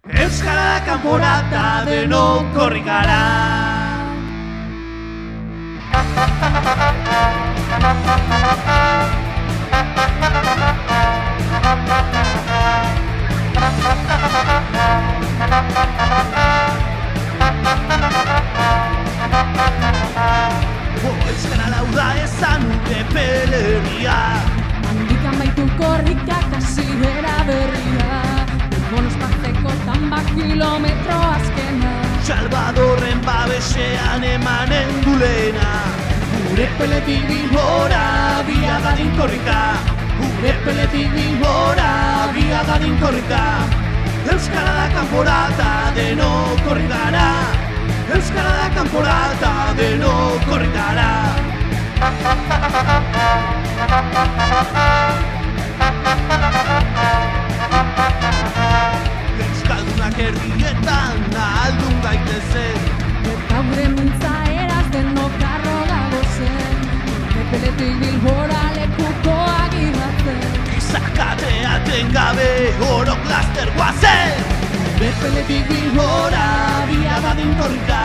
Euskara kanporata denok korrik gara. Euskara lauda ezan ure peleria. Handik amaitu korrikak hasi bera berria. Bonos parteko tamba kilometro azkena. Salvadorren babesean emanen du lehena. Gure peletik Bilbora biagadin korrika. Gure peletik Bilbora biagadin korrika. Euskara da kanporata denok korrik gara. Euskara da kanporata denok korrik gara. Euskaldunak herrietan ahaldun gaitezen. Eta gure mintza eraz denok arro gagozen. Epeletik Bilbora lekukoak ibatzen. Izakateaten gabe orok laster guazen. Gure peletik Bilbora biagadin korrika.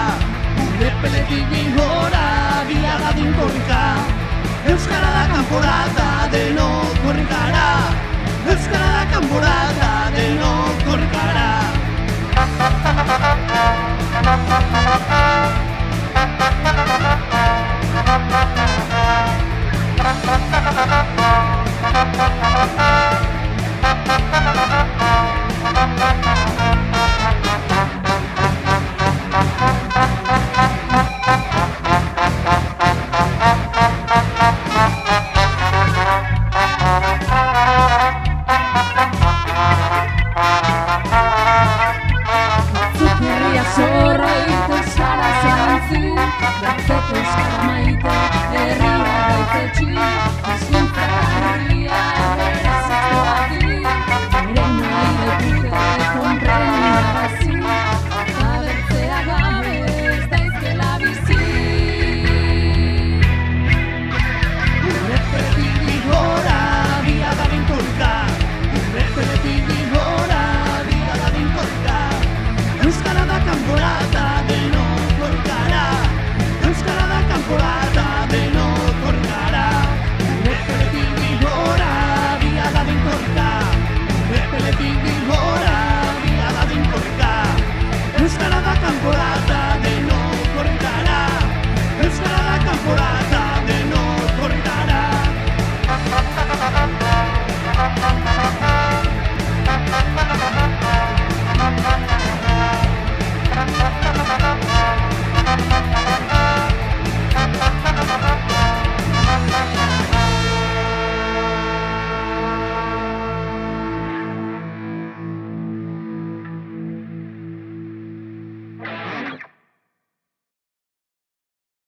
Gure peletik Bilbora biagadin korrika. Euskara da kanporata denok korrik gara. Euskara da kanporata denok korrik gara. Ha ha ha ha ha.